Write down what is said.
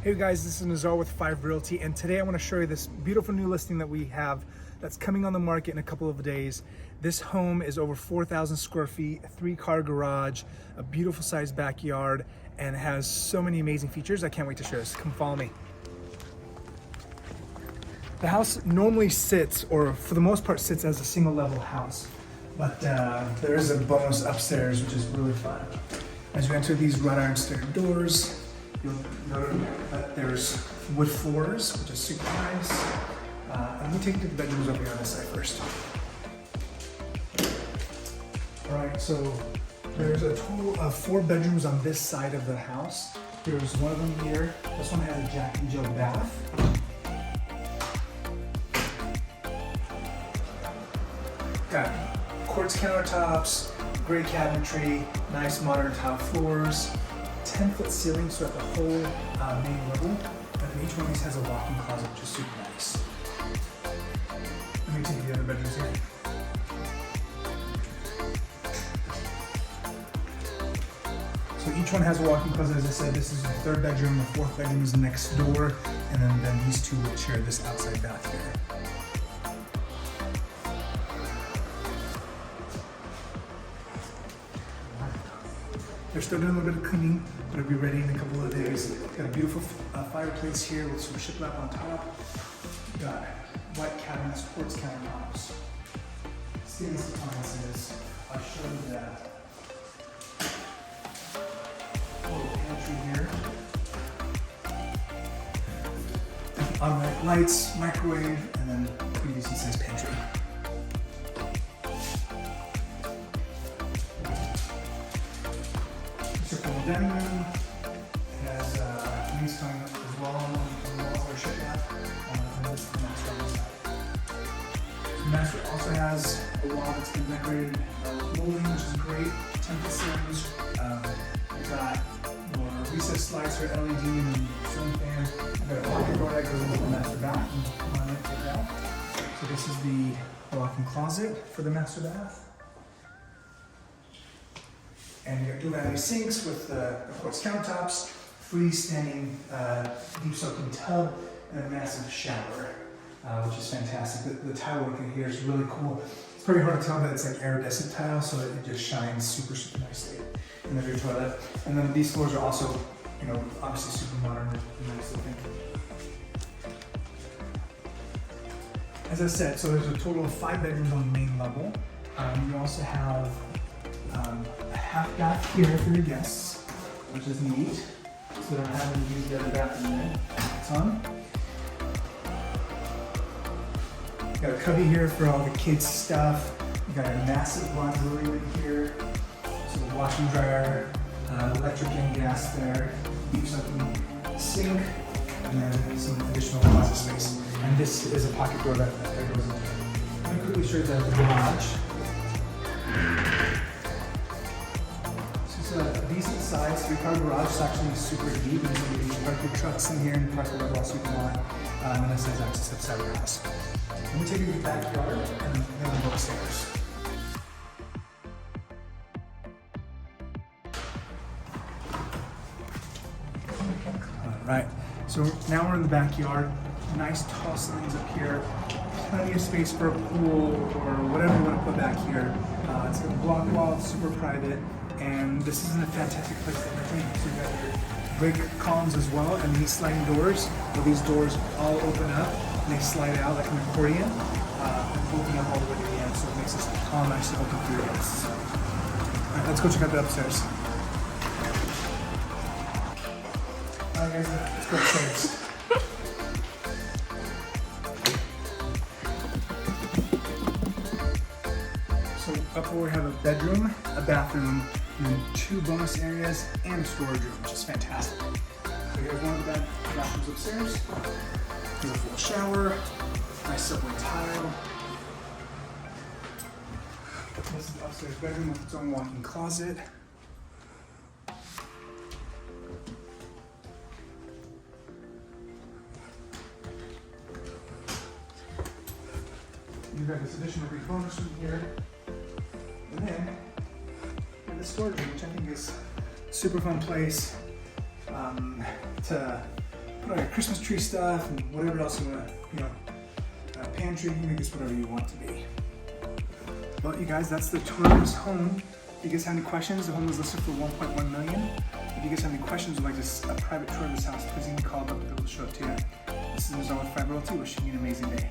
Hey guys, this is Nazar with 5 Realty, and today I want to show you this beautiful new listing that we have that's coming on the market in a couple of days. This home is over 4,000 square feet, a 3-car garage, a beautiful sized backyard, and it has so many amazing features. I can't wait to share this. Come follow me. The house normally sits, or for the most part sits as a single level house, but there is a bonus upstairs which is really fun. As you enter these wrought iron stair doors, you'll note that there's wood floors, which is super nice. Let me take you to the bedrooms over here on this side first. All right, so there's a total of 4 bedrooms on this side of the house. There's one of them here. This one has a Jack and Jill bath. Got quartz countertops, great cabinetry, nice modern tile floors, 10-foot ceilings throughout the whole main level, and then each one of these has a walk-in closet, which is super nice. Let me take you to the other bedrooms here. So each one has a walk-in closet. As I said, this is the 3rd bedroom, the 4th bedroom is next door, and then these two will share this outside bath here. They're still doing a little bit of cleaning, but it'll be ready in a couple of days. Got a beautiful fireplace here with some shiplap on top. Got white cabinets, quartz countertops, stainless appliances. I'll show you that. Little pantry here. Automatic lights, microwave, and then pretty decent sized pantry. Circle dining room. It has wings coming up as well on the walls or shiplap. And this is the master on the side. The master also has a wall that's been decorated with molding, which is great. 10-foot ceilings. We've got more recessed lights for LED and ceiling fan. I've got a pocket door that goes into the master bath. Come on in, take it out. So this is the walk-in closet for the master bath. And you got dual vanity sinks with of course countertops, freestanding deep soaking tub, and a massive shower, which is fantastic. The tile work in here is really cool. It's pretty hard to tell, but it's like iridescent tile, so it just shines super, super nicely. And then your toilet. And then these floors are also, you know, obviously super modern and nice looking. As I said, so there's a total of 5 bedrooms on the main level. You also have a half bath here for your guests, which is neat, so they don't have to use the other bathroom there. It's on. Got a cubby here for all the kids' stuff. You got a massive laundry room in here, so the washer and dryer, electric and gas there, deep soaking sink, and then some additional closet space. And this is a pocket door that goes in there. Let me quickly show you the garage. It's a decent size 3-car garage. It's actually super deep, and so you can park your trucks in here and park whatever else you want. And then it says access outside of the house. Let me take you to the backyard, and then we'll go upstairs. Alright, so now we're in the backyard. Nice tall ceilings up here. Plenty of space for a pool or whatever you want to put back here. It's got a block wall, it's super private. And this is a fantastic place to entertain. So you got your brick columns as well, and these sliding doors. Well, these doors all open up and they slide out like an accordion, and open up all the way to the end. So it makes this all nice and open for your guests. All right, let's go check out the upstairs. All right, guys, let's go upstairs. So up here we have a bedroom, a bathroom, and then 2 bonus areas and a storage room, which is fantastic. So here's one of the bathrooms upstairs. There's a full shower, nice subway tile. This is the upstairs bedroom with its own walk-in closet. You've got this additional big bonus room here. And then the storage room, which I think is a super fun place to put all your Christmas tree stuff and whatever else you want to, pantry, you can make this whatever you want to be. Well, you guys, that's the tour of this home. If you guys have any questions, the home is listed for $1.1 million. If you guys have any questions or like just a private tour of this house, please give me a call, but we'll show it to you. This is Rizal with Five Realty, wishing you an amazing day.